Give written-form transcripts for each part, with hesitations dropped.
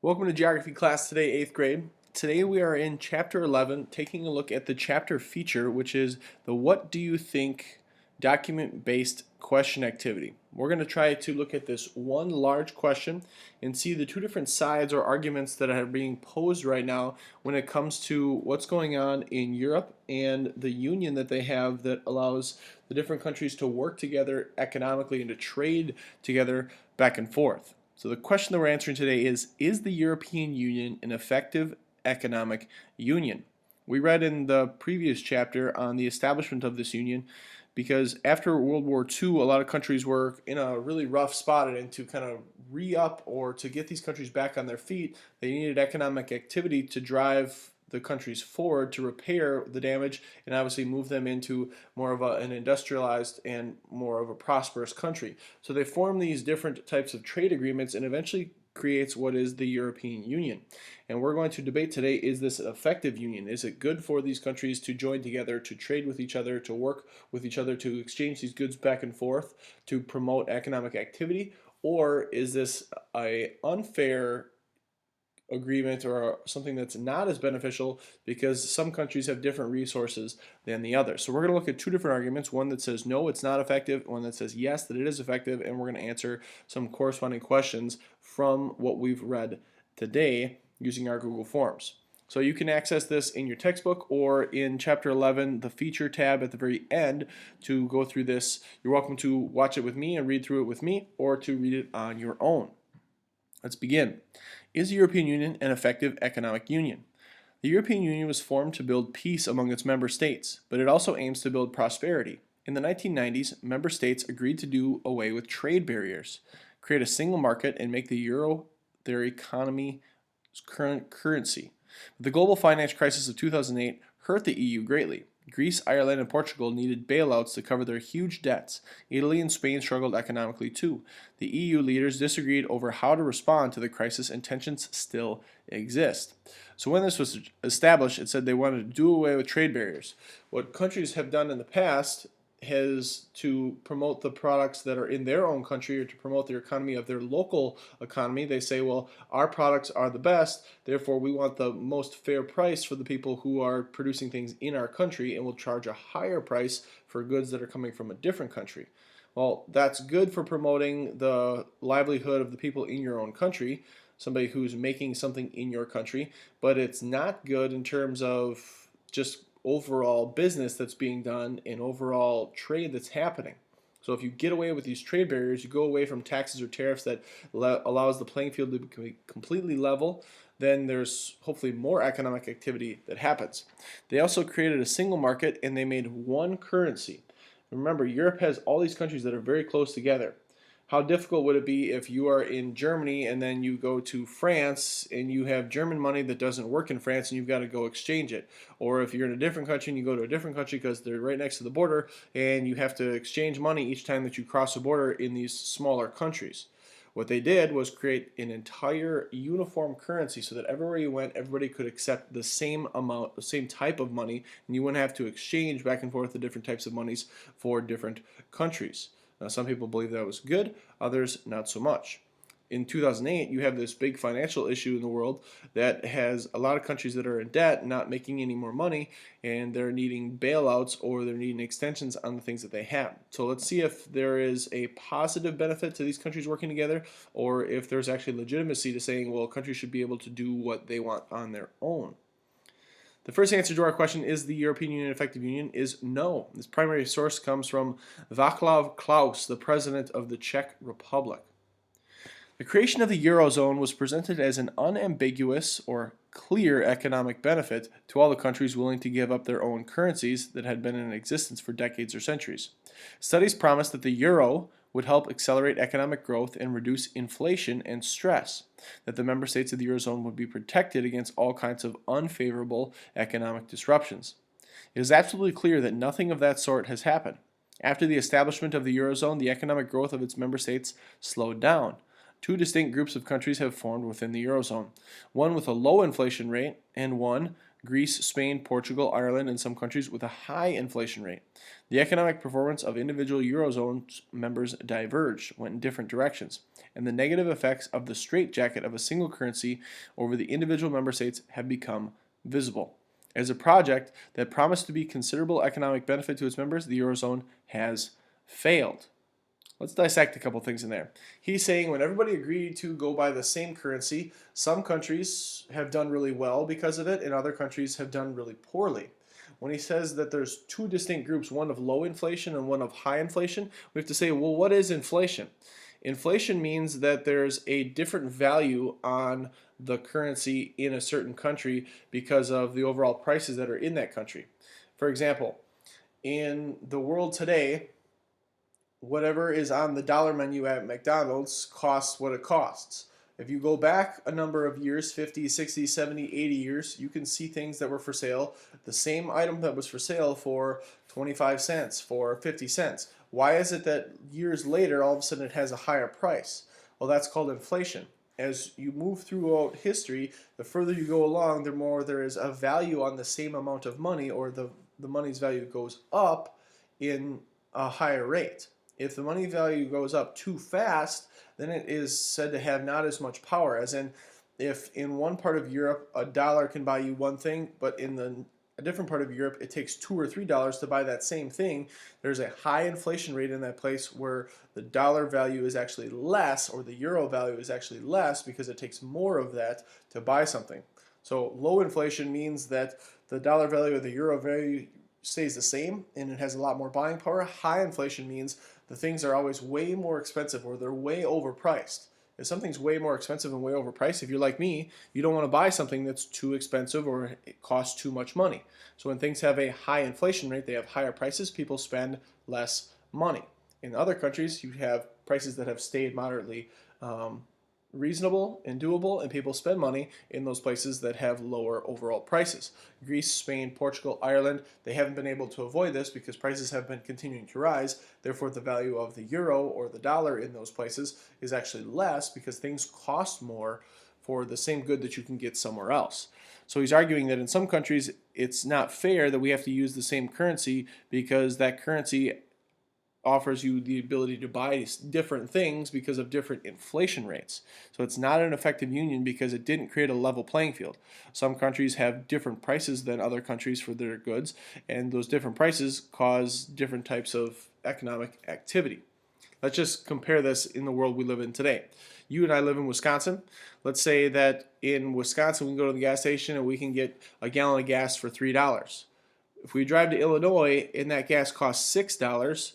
Welcome to geography class today, 8th grade. Today we are in chapter 11, taking a look at the chapter feature, which is the What Do You Think document-based question activity. We're going to try to look at this one large question and see the two different sides or arguments that are being posed right now when it comes to what's going on in Europe and the union that they have that allows the different countries to work together economically and to trade together back and forth. So the question that we're answering today is the European Union an effective economic union? We read in the previous chapter on the establishment of this union because after World War II, a lot of countries were in a really rough spot, and to kind of re-up or to get these countries back on their feet, they needed economic activity to drive the countries forward to repair the damage and obviously move them into more of an industrialized and more of a prosperous country. So they form these different types of trade agreements and eventually creates what is the European Union. And we're going to debate today, is this an effective union? Is it good for these countries to join together, to trade with each other, to work with each other, to exchange these goods back and forth, to promote economic activity? Or is this an unfair agreement or something that's not as beneficial because some countries have different resources than the other? So we're going to look at two different arguments, one that says no, it's not effective, one that says yes, that it is effective, and we're going to answer some corresponding questions from what we've read today using our Google Forms. So you can access this in your textbook or in chapter 11, the feature tab at the very end to go through this. You're welcome to watch it with me and read through it with me, or to read it on your own. Let's begin. Is the European Union an effective economic union? The European Union was formed to build peace among its member states, but it also aims to build prosperity. In the 1990s, member states agreed to do away with trade barriers, create a single market, and make the euro their economy's current currency. But the global finance crisis of 2008 hurt the EU greatly. Greece, Ireland, and Portugal needed bailouts to cover their huge debts. Italy and Spain struggled economically too. The EU leaders disagreed over how to respond to the crisis, and tensions still exist. So when this was established, it said they wanted to do away with trade barriers. What countries have done in the past has to promote the products that are in their own country, or to promote their economy of their local economy. They say, well, our products are the best, therefore we want the most fair price for the people who are producing things in our country, and we'll charge a higher price for goods that are coming from a different country. Well, that's good for promoting the livelihood of the people in your own country, somebody who's making something in your country, but it's not good in terms of just overall business that's being done and overall trade that's happening. So if you get away with these trade barriers, you go away from taxes or tariffs that allows the playing field to be completely level, then there's hopefully more economic activity that happens. They also created a single market, and they made one currency. Remember, Europe has all these countries that are very close together. How difficult would it be if you are in Germany and then you go to France and you have German money that doesn't work in France and you've got to go exchange it? Or if you're in a different country and you go to a different country because they're right next to the border and you have to exchange money each time that you cross the border in these smaller countries. What they did was create an entire uniform currency so that everywhere you went, everybody could accept the same amount, the same type of money, and you wouldn't have to exchange back and forth the different types of monies for different countries. Now, some people believe that was good, others not so much. In 2008, you have this big financial issue in the world that has a lot of countries that are in debt, not making any more money, and they're needing bailouts or they're needing extensions on the things that they have. So let's see if there is a positive benefit to these countries working together, or if there's actually legitimacy to saying, well, countries should be able to do what they want on their own. The first answer to our question, is the European Union an effective union, is no. This primary source comes from Václav Klaus, the president of the Czech Republic. The creation of the Eurozone was presented as an unambiguous or clear economic benefit to all the countries willing to give up their own currencies that had been in existence for decades or centuries. Studies promised that the euro would help accelerate economic growth and reduce inflation and stress, that the member states of the Eurozone would be protected against all kinds of unfavorable economic disruptions. It is absolutely clear that nothing of that sort has happened. After the establishment of the Eurozone, the economic growth of its member states slowed down. Two distinct groups of countries have formed within the Eurozone, one with a low inflation rate and one Greece, Spain, Portugal, Ireland, and some countries with a high inflation rate. The economic performance of individual Eurozone members diverged, went in different directions, and the negative effects of the straitjacket of a single currency over the individual member states have become visible. As a project that promised to be considerable economic benefit to its members, the Eurozone has failed. Let's dissect a couple things in there. He's saying when everybody agreed to go by the same currency, some countries have done really well because of it, and other countries have done really poorly. When he says that there's two distinct groups, one of low inflation and one of high inflation, we have to say, well, what is inflation? Inflation means that there's a different value on the currency in a certain country because of the overall prices that are in that country. For example, in the world today, whatever is on the dollar menu at McDonald's costs what it costs. If you go back a number of years, 50, 60, 70, 80 years, you can see things that were for sale, the same item that was for sale for 25 cents, for 50 cents. Why is it that years later, all of a sudden it has a higher price? Well, that's called inflation. As you move throughout history, the further you go along, the more there is a value on the same amount of money, or the money's value goes up in a higher rate. If the money value goes up too fast, then it is said to have not as much power. As in, if in one part of Europe a dollar can buy you one thing, but in a different part of Europe it takes $2 or $3 to buy that same thing, there's a high inflation rate in that place where the dollar value is actually less, or the euro value is actually less, because it takes more of that to buy something. So low inflation means that the dollar value or the euro value stays the same and it has a lot more buying power. High inflation means the things are always way more expensive, or they're way overpriced. If something's way more expensive and way overpriced, if you're like me, you don't want to buy something that's too expensive or it costs too much money. So when things have a high inflation rate, they have higher prices, people spend less money. In other countries, you have prices that have stayed moderately reasonable and doable, and people spend money in those places that have lower overall prices. Greece, Spain, Portugal, Ireland, they haven't been able to avoid this because prices have been continuing to rise. Therefore, the value of the euro or the dollar in those places is actually less because things cost more for the same good that you can get somewhere else. So he's arguing that in some countries it's not fair that we have to use the same currency because that currency offers you the ability to buy different things because of different inflation rates. So it's not an effective union because it didn't create a level playing field. Some countries have different prices than other countries for their goods, and those different prices cause different types of economic activity. Let's just compare this in the world we live in today. You and I live in Wisconsin. Let's say that in Wisconsin we can go to the gas station and we can get a gallon of gas for $3. If we drive to Illinois and that gas costs $6,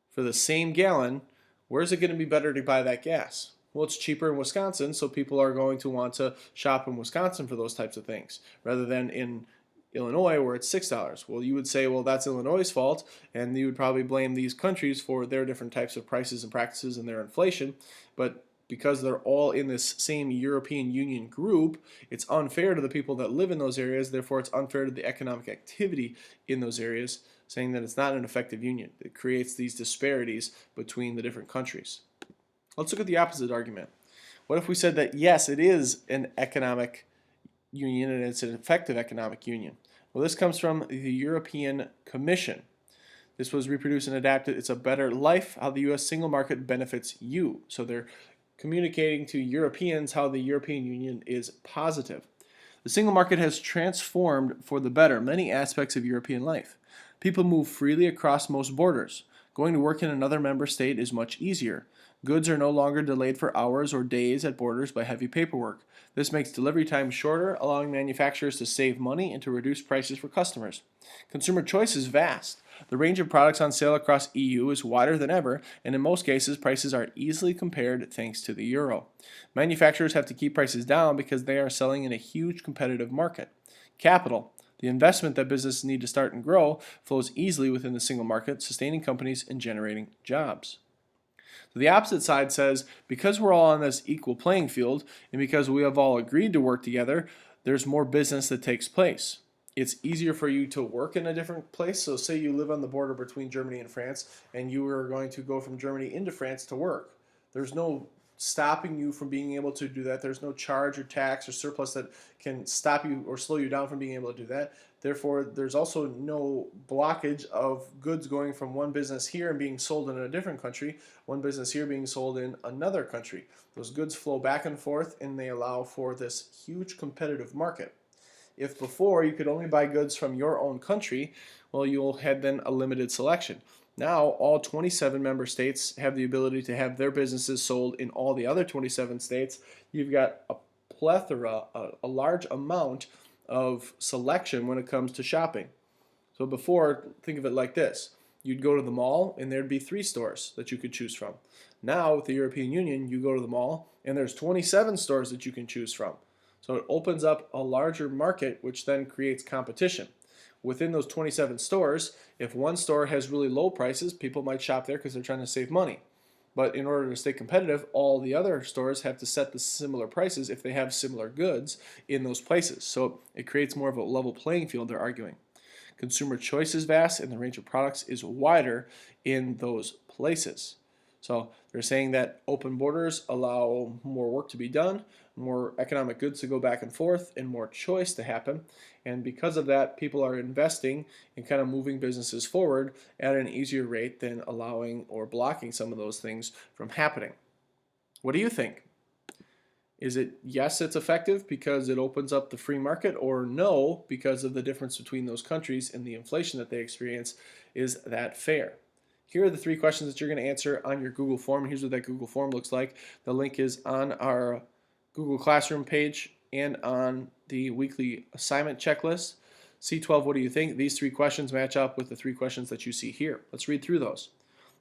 for the same gallon, where's it going to be better to buy that gas? Well, it's cheaper in Wisconsin, so people are going to want to shop in Wisconsin for those types of things rather than in Illinois where it's $6. Well, you would say, well, that's Illinois' fault, and you would probably blame these countries for their different types of prices and practices and their inflation, but because they're all in this same European Union group, it's unfair to the people that live in those areas, therefore it's unfair to the economic activity in those areas, saying that it's not an effective union. It creates these disparities between the different countries. Let's look at the opposite argument. What if we said that yes, it is an economic union and it's an effective economic union? Well, this comes from the European Commission. This was reproduced and adapted. It's a better life, how the U.S. single market benefits you. So they're communicating to Europeans how the European Union is positive. The single market has transformed for the better many aspects of European life. People move freely across most borders. Going to work in another member state is much easier. Goods are no longer delayed for hours or days at borders by heavy paperwork. This makes delivery times shorter, allowing manufacturers to save money and to reduce prices for customers. Consumer choice is vast. The range of products on sale across EU is wider than ever, and in most cases, prices are easily compared thanks to the euro. Manufacturers have to keep prices down because they are selling in a huge competitive market. Capital, the investment that businesses need to start and grow, flows easily within the single market, sustaining companies and generating jobs. So the opposite side says, because we're all on this equal playing field, and because we have all agreed to work together, there's more business that takes place. It's easier for you to work in a different place. So say you live on the border between Germany and France, and you are going to go from Germany into France to work. There's no stopping you from being able to do that. There's no charge or tax or surplus that can stop you or slow you down from being able to do that. Therefore, there's also no blockage of goods going from one business here and being sold in a different country, one business here being sold in another country. Those goods flow back and forth, and they allow for this huge competitive market. If before you could only buy goods from your own country, well, you'll have then a limited selection. Now, all 27 member states have the ability to have their businesses sold in all the other 27 states. You've got a plethora, a large amount of selection when it comes to shopping. So before, think of it like this. You'd go to the mall and there'd be 3 stores that you could choose from. Now, with the European Union, you go to the mall and there's 27 stores that you can choose from. So it opens up a larger market, which then creates competition. Within those 27 stores, if one store has really low prices, people might shop there because they're trying to save money. But in order to stay competitive, all the other stores have to set the similar prices if they have similar goods in those places. So it creates more of a level playing field, they're arguing. Consumer choice is vast and the range of products is wider in those places. So they're saying that open borders allow more work to be done, more economic goods to go back and forth, and more choice to happen. And because of that, people are investing in kind of moving businesses forward at an easier rate than allowing or blocking some of those things from happening. What do you think? Is it yes, it's effective because it opens up the free market, or no, because of the difference between those countries and the inflation that they experience? Is that fair? Here are the 3 questions that you're going to answer on your Google form. Here's what that Google form looks like. The link is on our Google Classroom page and on the weekly assignment checklist. C12, what do you think? These 3 questions match up with the 3 questions that you see here. Let's read through those.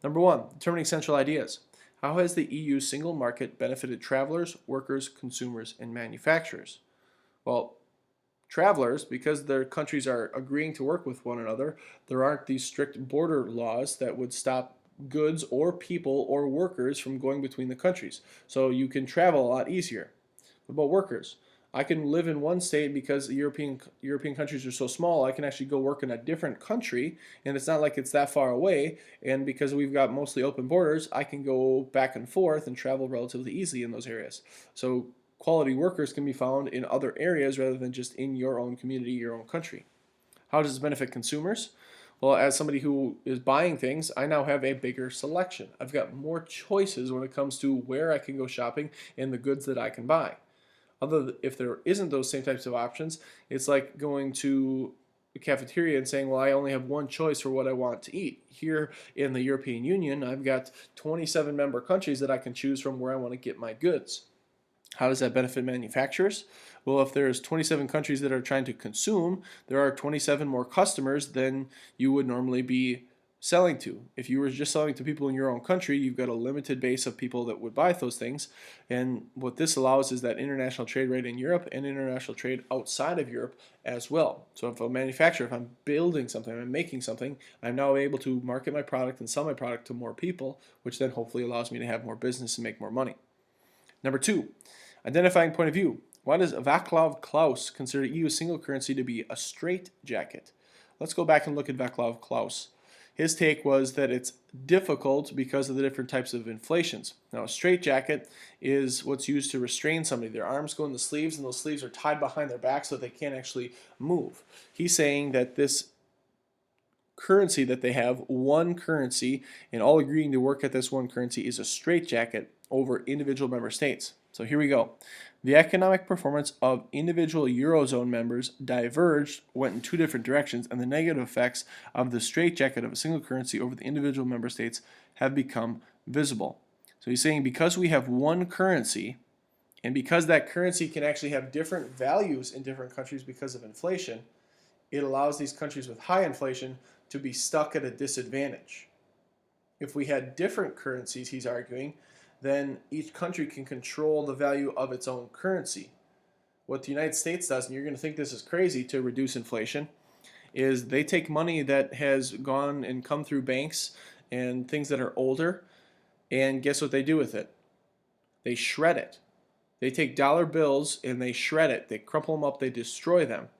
Number 1, determining central ideas. How has the EU single market benefited travelers, workers, consumers, and manufacturers? Well, travelers, because their countries are agreeing to work with one another, there aren't these strict border laws that would stop goods or people or workers from going between the countries. So you can travel a lot easier. What about workers? I can live in one state because the European countries are so small. I can actually go work in a different country, and it's not like it's that far away. And because we've got mostly open borders, I can go back and forth and travel relatively easily in those areas. So quality workers can be found in other areas rather than just in your own community, your own country. How does this benefit consumers? Well, as somebody who is buying things, I now have a bigger selection. I've got more choices when it comes to where I can go shopping and the goods that I can buy. If there isn't those same types of options, it's like going to a cafeteria and saying, well, I only have one choice for what I want to eat. Here in the European Union, I've got 27 member countries that I can choose from where I want to get my goods. How does that benefit manufacturers? Well, if there's 27 countries that are trying to consume, there are 27 more customers than you would normally be selling to. If you were just selling to people in your own country, you've got a limited base of people that would buy those things. And what this allows is that international trade rate in Europe and international trade outside of Europe as well. So if a manufacturer, if I'm building something, I'm making something, I'm now able to market my product and sell my product to more people, which then hopefully allows me to have more business and make more money. Number 2, identifying point of view. Why does Václav Klaus consider EU single currency to be a straitjacket? Let's go back and look at Václav Klaus. His take was that it's difficult because of the different types of inflations. Now, a straitjacket is what's used to restrain somebody. Their arms go in the sleeves, and those sleeves are tied behind their back so they can't actually move. He's saying that this currency that they have, one currency, and all agreeing to work at this one currency is a straitjacket over individual member states. So here we go. The economic performance of individual Eurozone members diverged, went in 2 different directions, and the negative effects of the straitjacket of a single currency over the individual member states have become visible. So he's saying because we have one currency, and because that currency can actually have different values in different countries because of inflation, it allows these countries with high inflation to be stuck at a disadvantage. If we had different currencies, he's arguing, then each country can control the value of its own currency. What the United States does, and you're going to think this is crazy to reduce inflation, is they take money that has gone and come through banks and things that are older, and guess what they do with it? They shred it. They take dollar bills and they shred it. They crumple them up, they destroy them.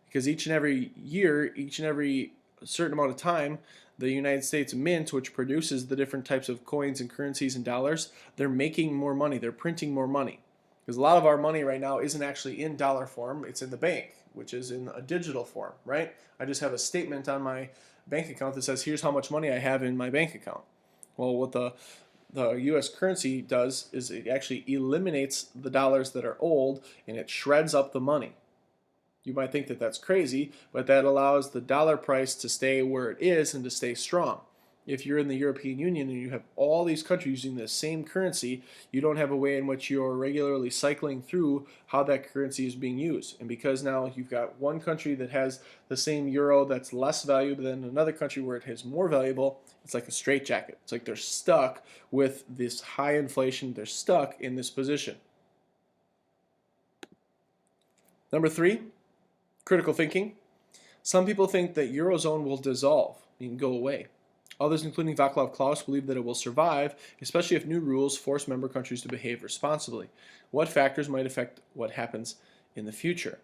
Because each and every year, each and every a certain amount of time, the United States Mint, which produces the different types of coins and currencies and dollars, they're making more money. They're printing more money. Because a lot of our money right now isn't actually in dollar form, it's in the bank, which is in a digital form, right? I just have a statement on my bank account that says, here's how much money I have in my bank account. Well, what the US currency does is it actually eliminates the dollars that are old and it shreds up the money. You might think that that's crazy, but that allows the dollar price to stay where it is and to stay strong. If you're in the European Union and you have all these countries using the same currency, you don't have a way in which you're regularly cycling through how that currency is being used. And because now you've got one country that has the same euro that's less valuable than another country where it is more valuable, it's like a straitjacket. It's like they're stuck with this high inflation. They're stuck in this position. Number 3, critical thinking. Some people think that Eurozone will dissolve and go away. Others, including Václav Klaus, believe that it will survive, especially if new rules force member countries to behave responsibly. What factors might affect what happens in the future?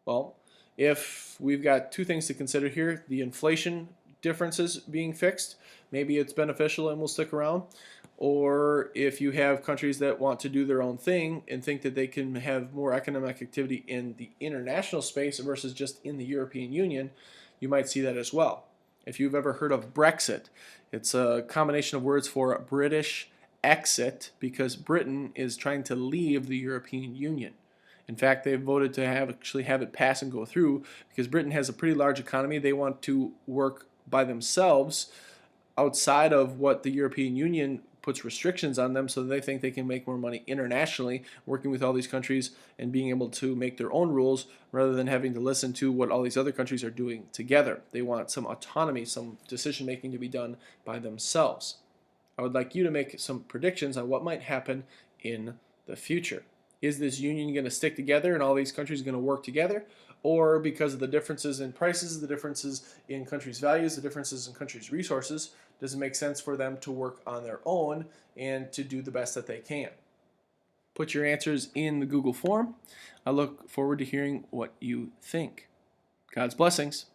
Well, if we've got 2 things to consider here, the inflation differences being fixed, maybe it's beneficial and will stick around. Or if you have countries that want to do their own thing and think that they can have more economic activity in the international space versus just in the European Union, you might see that as well. If you've ever heard of Brexit, it's a combination of words for British exit because Britain is trying to leave the European Union. In fact, they voted to actually have it pass and go through because Britain has a pretty large economy. They want to work by themselves outside of what the European Union puts restrictions on them, so they think they can make more money internationally, working with all these countries and being able to make their own rules rather than having to listen to what all these other countries are doing together. They want some autonomy, some decision making to be done by themselves. I would like you to make some predictions on what might happen in the future. Is this union going to stick together and all these countries are going to work together? Or because of the differences in prices, the differences in countries' values, the differences in countries' resources, does it make sense for them to work on their own and to do the best that they can? Put your answers in the Google form. I look forward to hearing what you think. God's blessings.